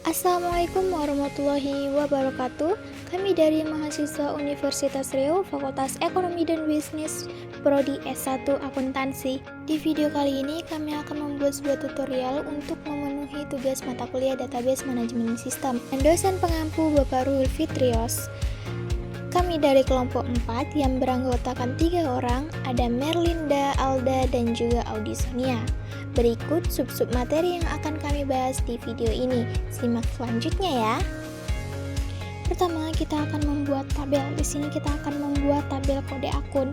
Assalamualaikum warahmatullahi wabarakatuh. Kami dari mahasiswa Universitas Riau, Fakultas Ekonomi dan Bisnis, Prodi S1 Akuntansi. Di video kali ini kami akan membuat sebuah tutorial untuk memenuhi tugas mata kuliah Database Manajemen Sistem. Dan dosen pengampu Bapak Ruhul Fitrios. Kami dari kelompok 4 yang beranggotakan 3 orang, ada Merlinda, Alda, dan juga Audi Sonia. Berikut sub-sub materi yang akan kami bahas di video ini. Simak selanjutnya ya. Pertama, kita akan membuat tabel. Di sini kita akan membuat tabel kode akun.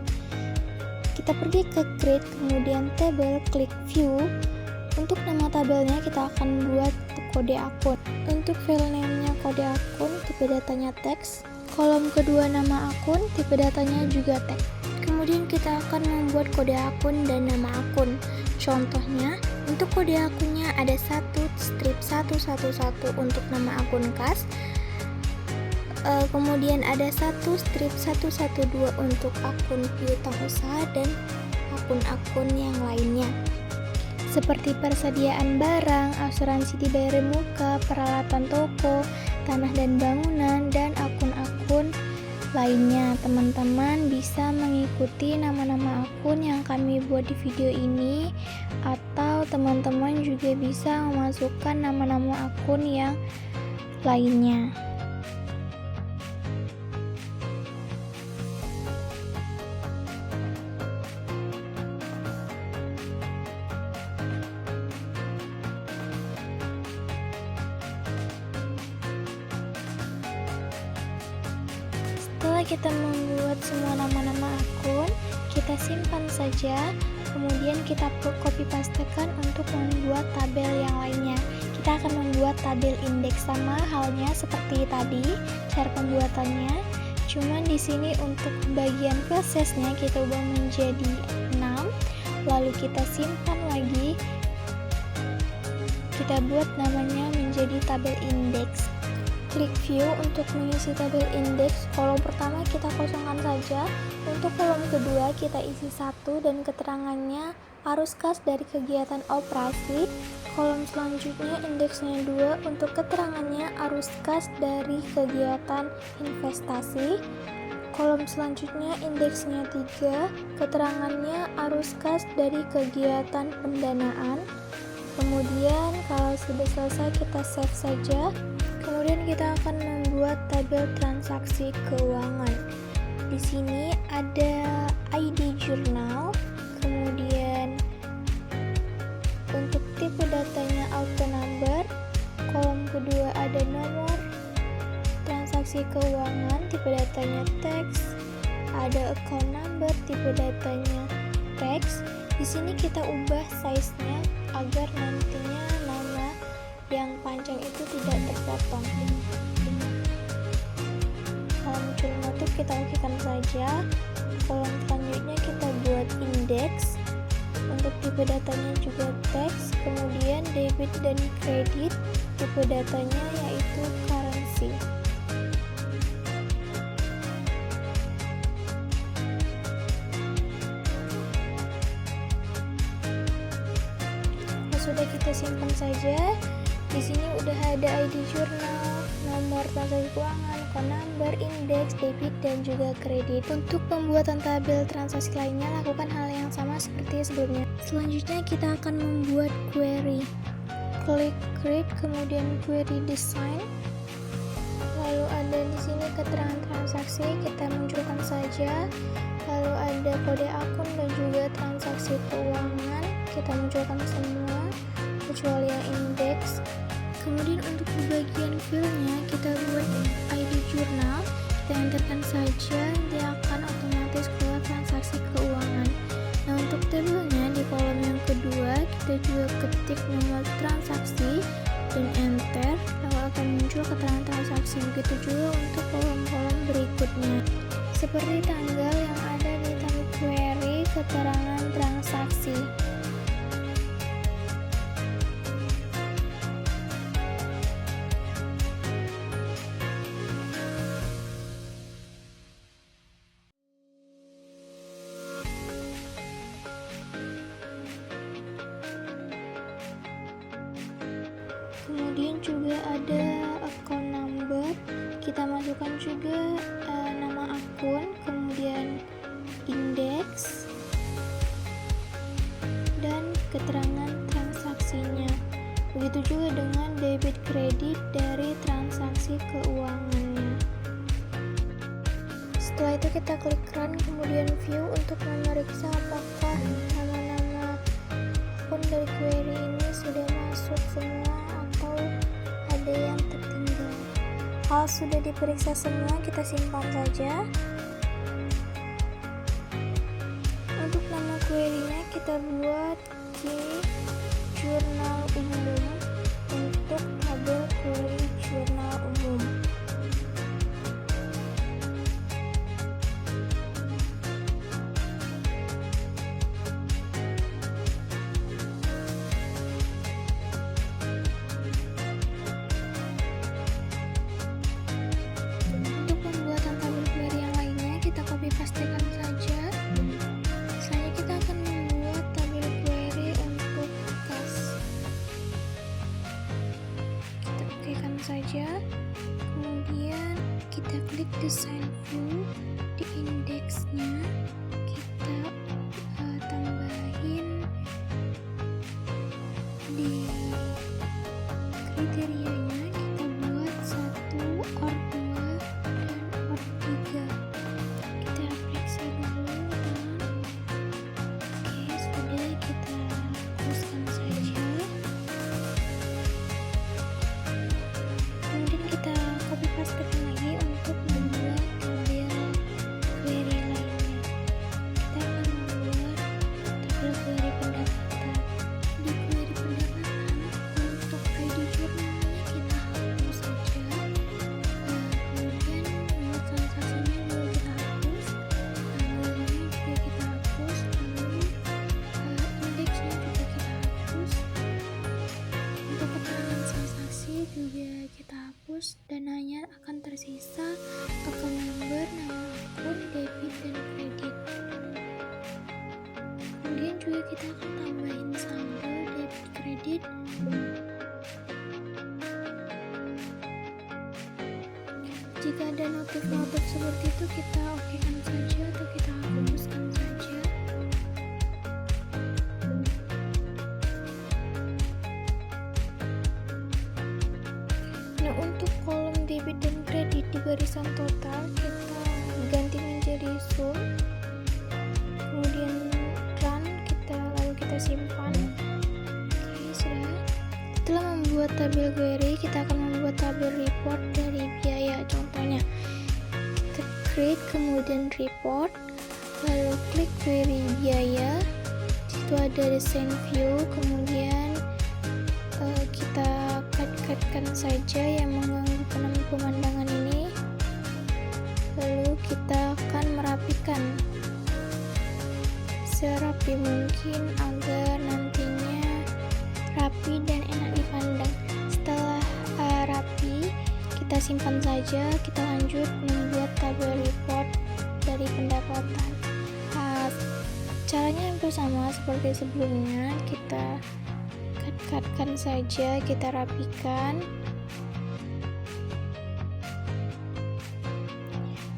Kita pergi ke Create, kemudian Table, klik View. Untuk nama tabelnya kita akan buat kode akun. Untuk file name-nya kode akun, tipe datanya teks. Kolom kedua nama akun, tipe datanya juga teks. Kemudian kita akan membuat kode akun dan nama akun. Contohnya, untuk kode akunnya ada 1/111 untuk nama akun kas, kemudian ada 1/112 untuk akun piutang usaha dan akun-akun yang lainnya, seperti persediaan barang, asuransi dibayar muka, peralatan toko, tanah dan bangunan, dan akun-akun lainnya. Teman-teman bisa mengikuti nama-nama akun yang kami buat di video ini, atau teman-teman juga bisa memasukkan nama-nama akun yang lainnya. Setelah kita membuat semua nama-nama akun, kita simpan saja, kemudian kita copy pastekan untuk membuat tabel yang lainnya. Kita akan membuat tabel indeks, sama halnya seperti tadi cara pembuatannya. Cuman di sini untuk bagian prosesnya kita ubah menjadi 6, lalu kita simpan lagi. Kita buat namanya menjadi tabel indeks. Klik view untuk mengisi tabel indeks. Kolom pertama kita kosongkan saja. Untuk kolom kedua kita isi 1 dan keterangannya arus kas dari kegiatan operasi. Kolom selanjutnya indeksnya 2 untuk keterangannya arus kas dari kegiatan investasi. Kolom selanjutnya indeksnya 3, keterangannya arus kas dari kegiatan pendanaan. Kemudian kalau sudah selesai kita save saja. Kemudian kita akan membuat tabel transaksi keuangan. Di sini ada ID jurnal, kemudian untuk tipe datanya auto number, kolom kedua ada nomor transaksi keuangan, tipe datanya teks, ada account number, tipe datanya teks. Di sini kita ubah size-nya agar nantinya nama yang panjang itu tidak terpotong. Kalau muncul notif kita okekan saja. Kolom selanjutnya kita buat indeks. Untuk tipe datanya juga teks, kemudian debit dan kredit, tipe datanya yaitu currency. Sudah kita simpan saja. Di sini udah ada ID jurnal, nomor transaksi keuangan, account number, indeks, debit, dan juga kredit. Untuk pembuatan tabel transaksi lainnya, lakukan hal yang sama seperti sebelumnya. Selanjutnya kita akan membuat query. Klik create, kemudian query design. Lalu ada di sini keterangan transaksi, kita munculkan saja. Lalu ada kode akun dan juga transaksi keuangan, kita munculkan semua kecuali yang indeks. Kemudian untuk di bagian filenya kita buat ID jurnal, kita enterkan saja, dia akan otomatis keluar transaksi keuangan. Nah, untuk tabelnya di kolom yang kedua kita juga ketik nomor transaksi dan enter, lalu akan muncul keterangan transaksi. Begitu juga untuk kolom-kolom berikutnya, seperti tanggal yang ada di tabel query keterangan transaksi. Kemudian juga ada account number, kita masukkan juga nama akun, kemudian indeks dan keterangan transaksinya. Begitu juga dengan debit kredit dari transaksi keuangannya. Setelah itu kita klik run, kemudian view untuk memeriksa apakah nama-nama akun dari query ini sudah masuk semua atau ada yang tertinggal. Kalau sudah diperiksa semua, kita simpan saja. Untuk nama query-nya kita buat jurnal umum untuk tabel query jurnal umum. Untuk pembuatan tabel query yang lainnya, kita copy pastekan saja. Selanjutnya kita akan membuat tabel query untuk kas. Kita okekan saja, kemudian kita klik design view, di indeksnya kita tambahin di kriterianya, kita buat 1 or 2 dan or 3. Kita periksa dulu teman. Oke, sudah, kita hapuskan saja. Kemudian kita copy pastekan lagi untuk membuat tabel query lainnya. Kita akan membuat tabel query pendapatan. Di query pendapatan, untuk ID jurnalnya kita hapus saja. Kemudian nomor transaksinya juga kita hapus, tanggalnya juga kita hapus, lalu indeksnya juga kita hapus. Untuk keterangan transaksi juga kita hapus, dan hanya akan tersisa account number, nama akun, debit dan kredit. Kemudian juga kita akan tambahin saldo debit kredit. Jika ada notif-notif seperti itu, kita okekan saja atau kita hapuskan saja. Nah, untuk kolom debit dan kredit di barisan total kita ganti menjadi sum, kemudian run, lalu kita simpan. Oke, sudah. Setelah membuat tabel query, kita akan membuat tabel report dari biaya. Contohnya, kita create kemudian report, lalu klik query biaya. Di situ ada design view, kemudian kita cut-cutkan saja yang mengganggu pemandangan ini. Lalu kita akan merapikan serapi mungkin agar nantinya rapi dan enak dipandang. Setelah rapi, kita simpan saja. Kita lanjut membuat tabel report dari pendapatan. Caranya hampir sama seperti sebelumnya. Kita cut-cutkan saja, kita rapikan.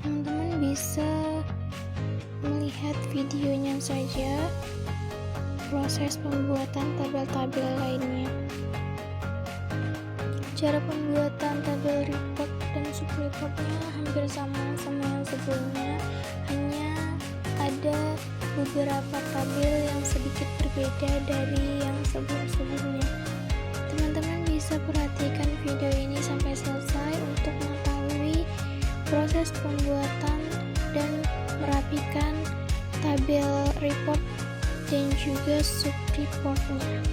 Teman-teman bisa melihat videonya saja proses pembuatan tabel-tabel lainnya. Cara pembuatan tabel report dan subreportnya hampir sama yang sebelumnya, hanya ada beberapa tabel yang sedikit berbeda dari yang sebelum-sebelumnya. Teman-teman bisa perhatikan video ini sampai selesai untuk mengetahui proses pembuatan dan merapikan tabel report dan juga subreportnya.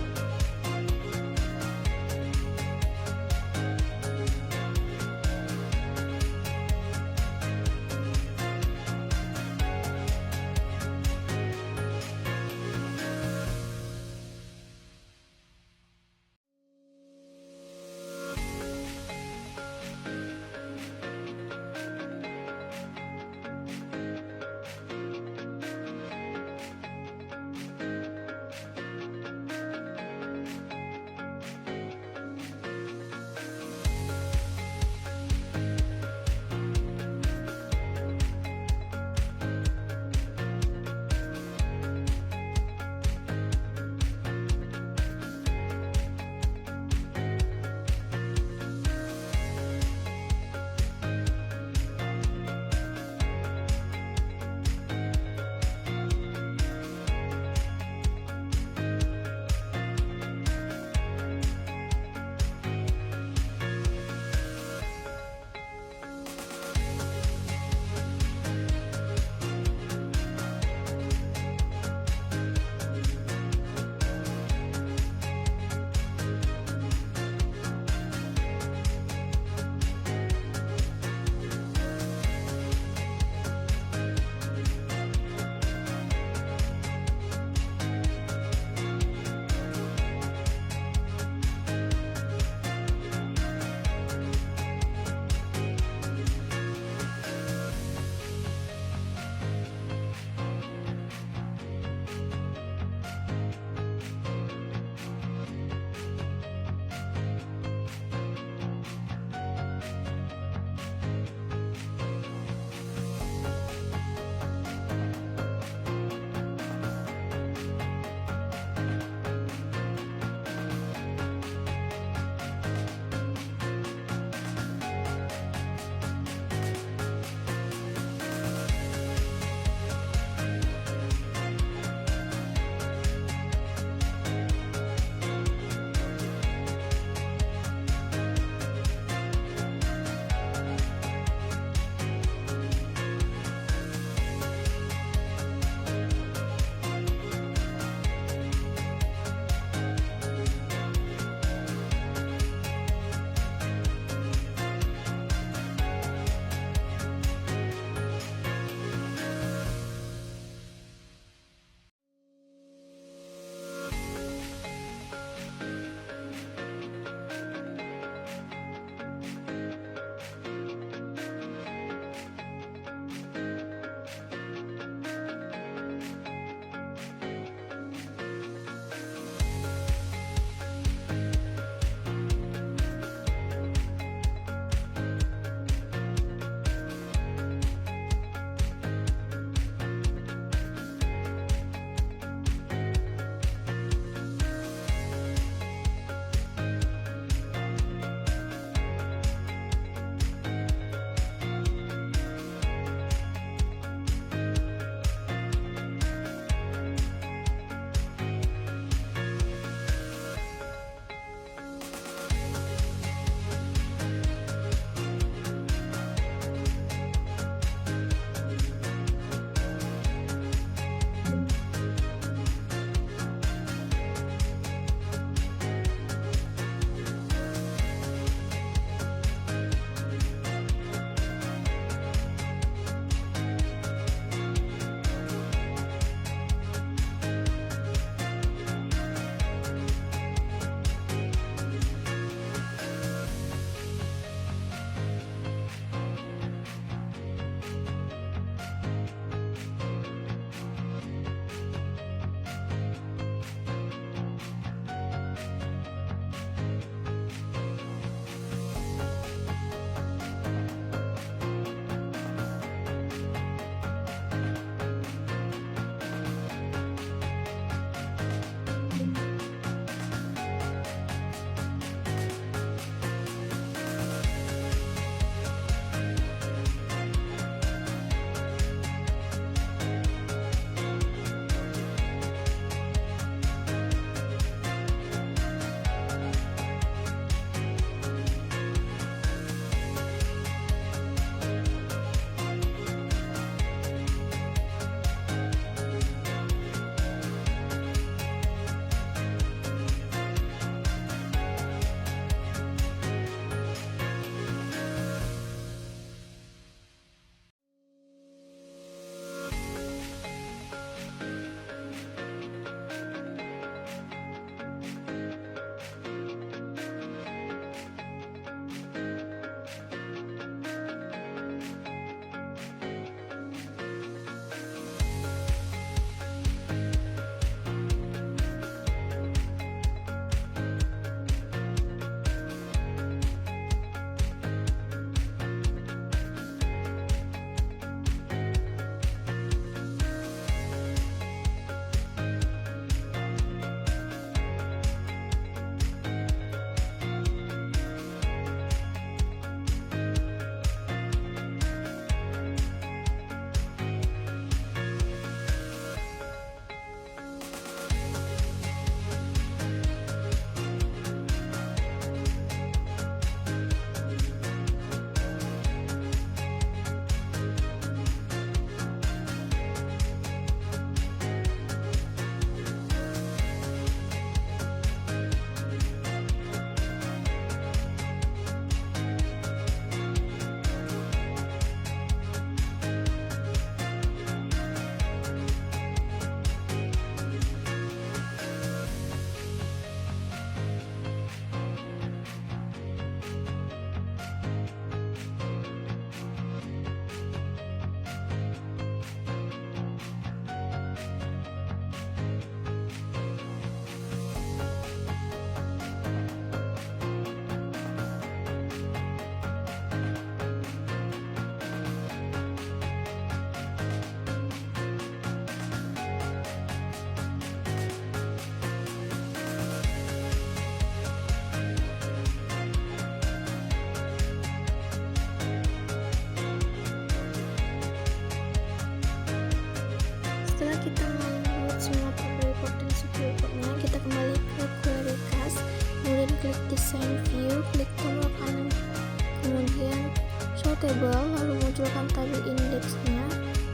table, lalu munculkan tabel indeksnya,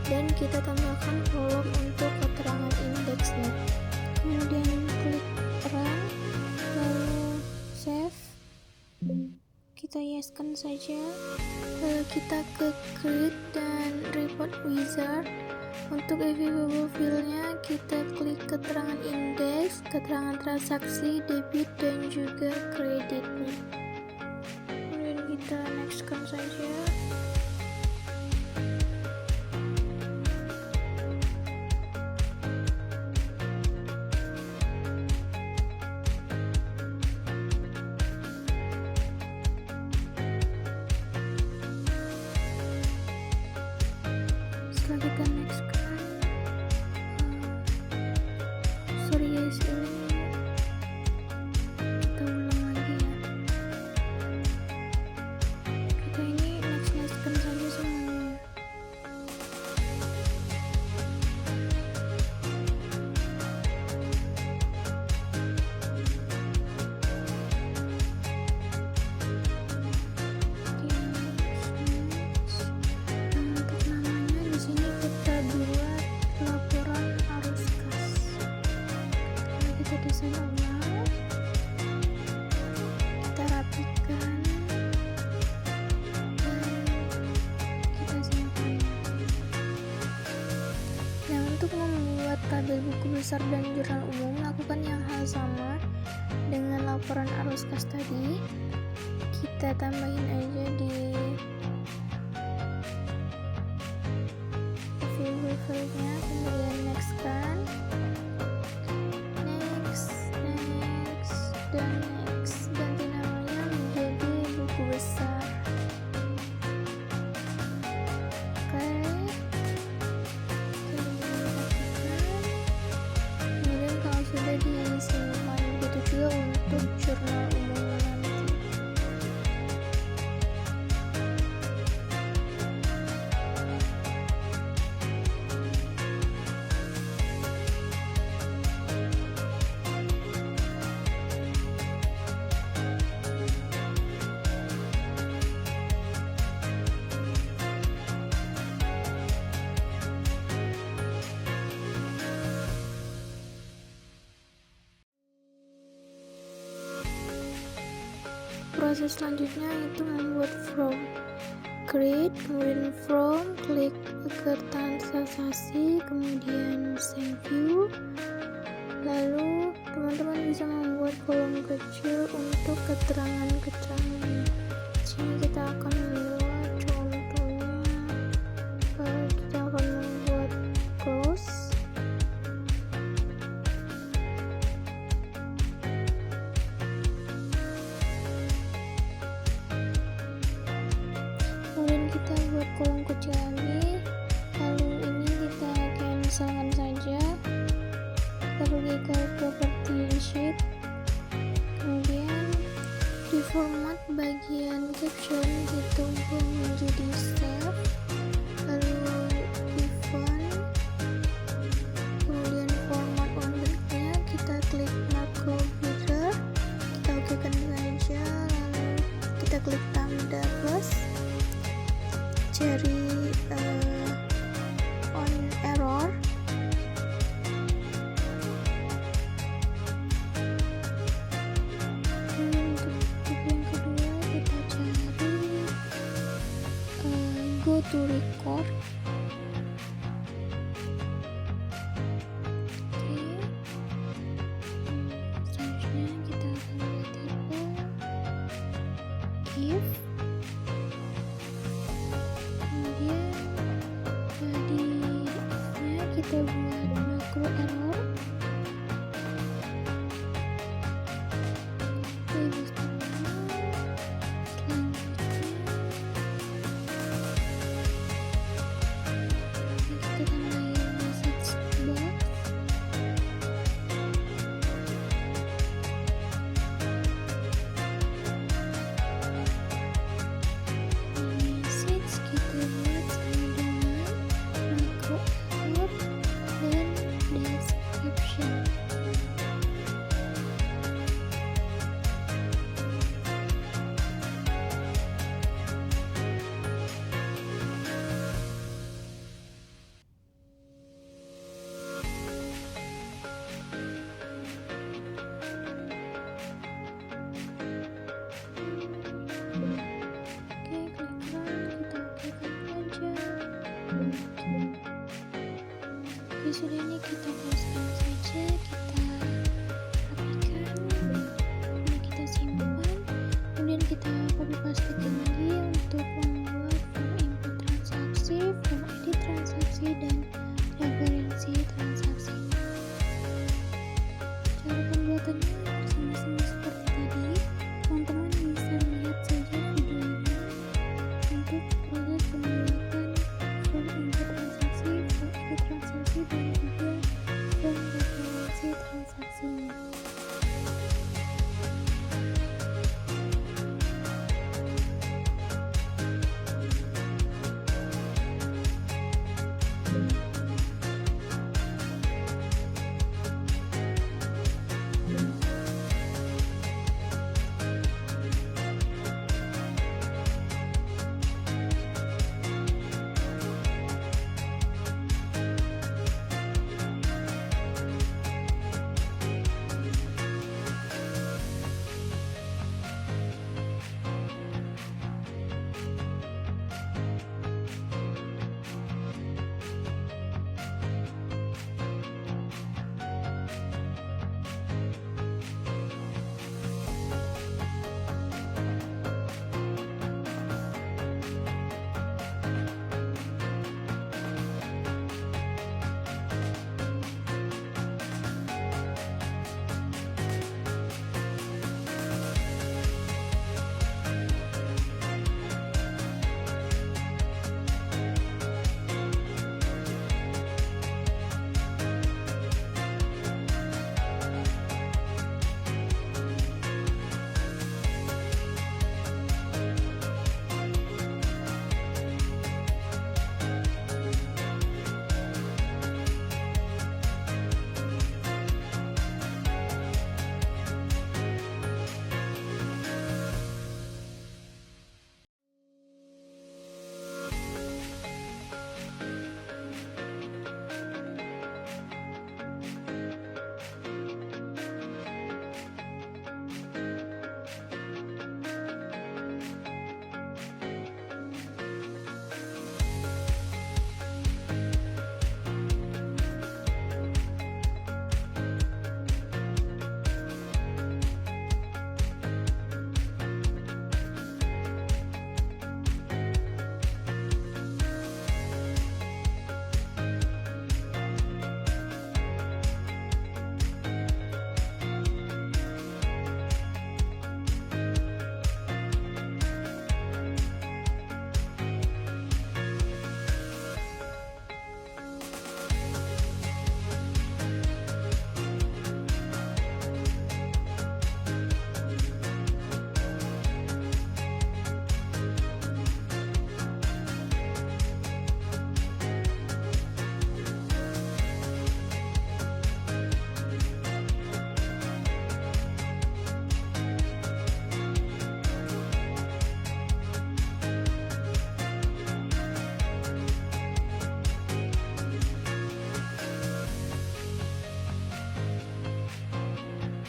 dan kita tambahkan kolom untuk keterangan indeksnya. Kemudian klik run, lalu save, kita yeskan saja, lalu kita ke create dan report wizard. Untuk available field-nya kita klik keterangan indeks, keterangan transaksi, debit, dan juga kreditnya. Kemudian kita nextkan saja. Setelah kita nextkan, sorry guys, ini kita ulang lagi ya. Kita ini nextkan saja semuanya. Untuk namanya di sini kita buat laporan arus kas. Lalu kita desain ulang, kita rapikan, dan kita simpan. Nah, untuk membuat tabel buku besar dan jurnal umum, lakukan yang hal sama dengan laporan arus kas tadi. Kita tambahin aja di view file-nya, kemudian next kan, next, dan next. Ganti namanya menjadi buku besar. Oke, kemudian kalau sudah disimpan, begitu juga untuk jurnal umum nanti. Proses selanjutnya itu membuat from, create, kemudian from, klik ke transaksi, kemudian save view. Lalu teman-teman bisa membuat kolom kecil untuk keterangan-keterangannya. Di sini kita akan membuat contohnya, kita akan membuat close. Kemudian kita buat kolom kecil lagi, lalu ini kita cancelkan saja. Kita pergi ke property sheet, kemudian di format bagian caption kita ubah menjadi save, lalu di font, kemudian format wordnya kita klik macro header, kita okekan saja, lalu kita klik tanda plus, cari on error, untuk yang kedua kita cari go to record. Oke, selanjutnya kita akan buat tipe if. Kemudian di if-nya kita buat macro error. sudah ini kita close saja, kita rapikan, kemudian kita simpan, kemudian kita copy pastekan lagi untuk membuat form input transaksi, form edit transaksi, dan referensi transaksi. Cara pembuatannya sama-sama seperti tadi. Teman-teman bisa lihat saja video ini untuk proses pembuatan form input transaksi, form edit transaksi, dan juga form referensi transaksinya.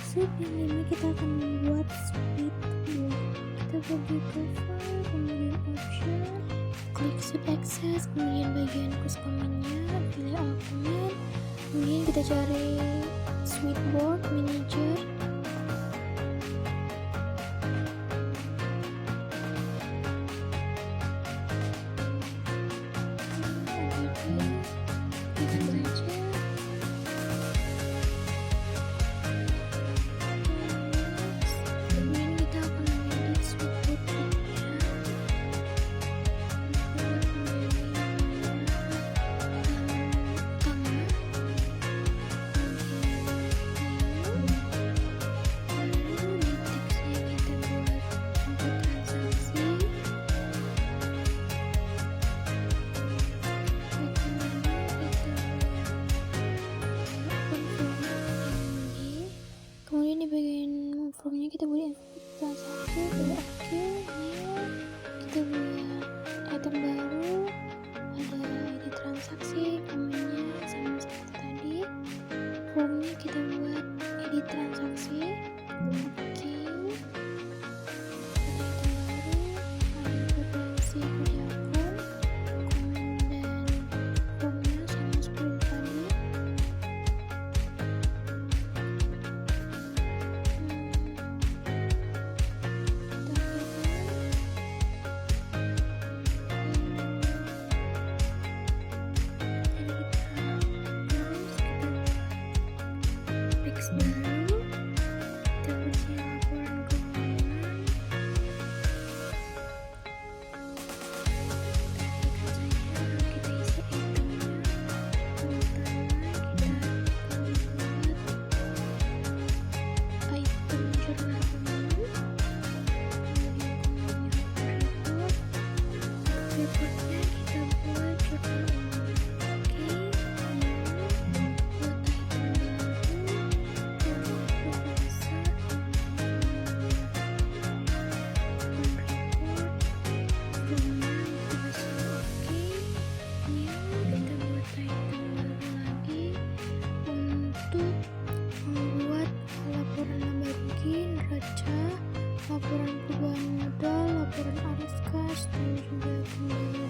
Step yang 5 kita akan membuat speed board. Kita pergi ke file, kemudian option, klik save access, kemudian bagian close command-nya, pilih all command, kemudian kita cari Sweetboard Manager. Kemudian di bagian formnya kita buat transaksi, pilih oke, kita buat item baru, ada edit transaksi, komennya sama seperti tadi. Formnya kita buat edit transaksi, oke, ada item baru, ada referensi kode akun, komen dan formnya sama seperti tadi. Berikutnya kita buat jurnal umum. Oke, buat item baru, yang besar, laporan perubahan modal, laporan arus kas, dan juga kembali.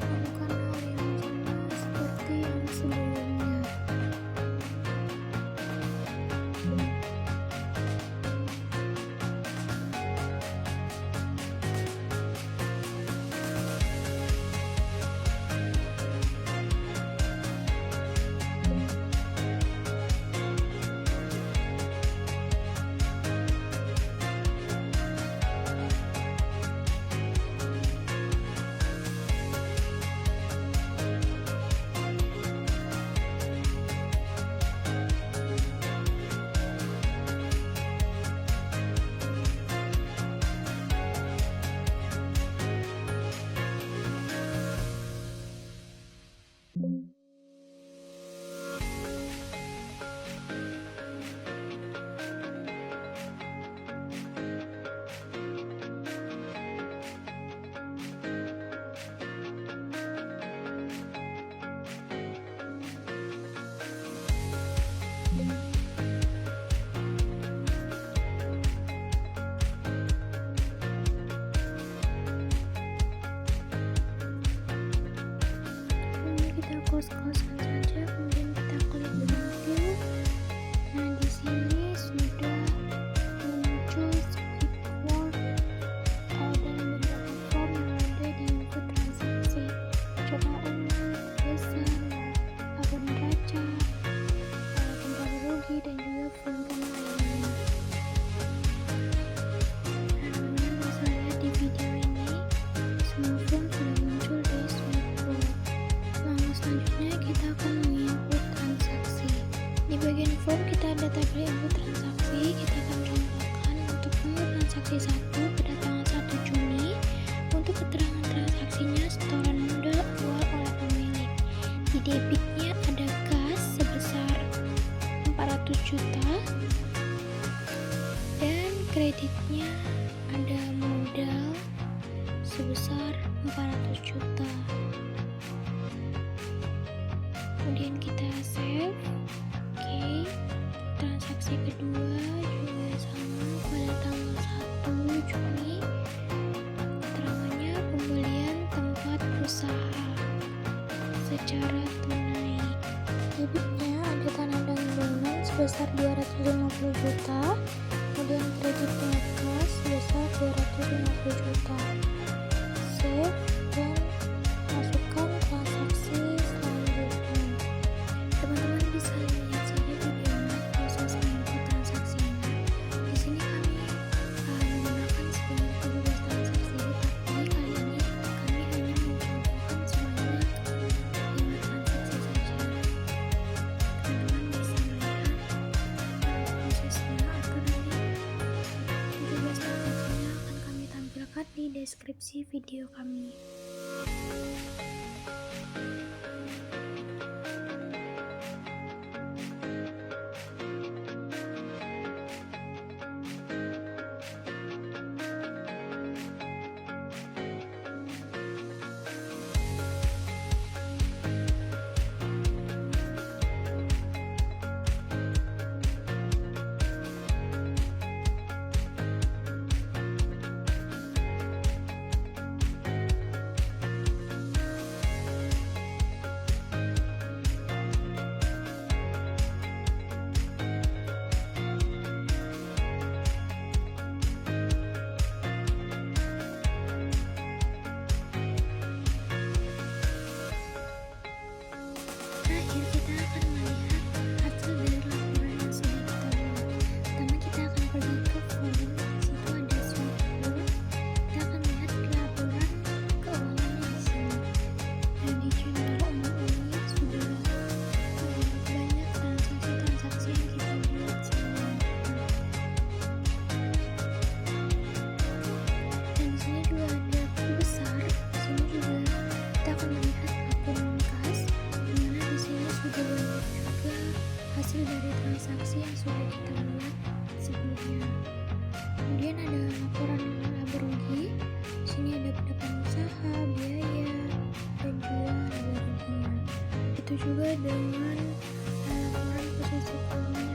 Lakukan hal yang sama seperti yang sebelumnya. Close-closekan saja, kemudian kita klik review. Nah, di sini sudah muncul script word dan beberapa form yang ada di input transaksi, jurnal umum, besar, akun neraca, tempat rugi, dan juga form-form lainnya. Nah, teman-teman bisa lihat di video ini, semua form sudah muncul di script word. Selanjutnya kita akan menginput transaksi. Di bagian form kita ada tabel input transaksi. Kita akan contohkan untuk menu transaksi 1 pada tanggal 1 Juni. Untuk keterangan transaksinya setoran modal awal oleh pemilik. Di debitnya ada kas sebesar 400 juta dan kreditnya ada modal sebesar 400 juta. Kemudian kita save. Oke, transaksi kedua juga sama pada tanggal 1 Juni. Keterangannya pembelian tempat usaha secara tunai. Debitnya ada tanah dan bangunan sebesar 250 juta. Kemudian kreditnya kas sebesar 250 juta. Save dan masukkan transaksi selanjutnya. Teman-teman bisa lihat saja videonya proses menginput transaksinya. Di sini kami menggunakan sebanyak 12 transaksi, tapi kali ini kami hanya mencontohkan sebanyak 5 transaksi saja. Teman-teman bisa melihat prosesnya atau nanti 12 transaksinya akan kami tampilkan di deskripsi video kami. laporan laba rugi. Di sini ada pendapatan usaha, biaya, dan juga laba ruginya. Itu juga dengan laporan posisi keuangan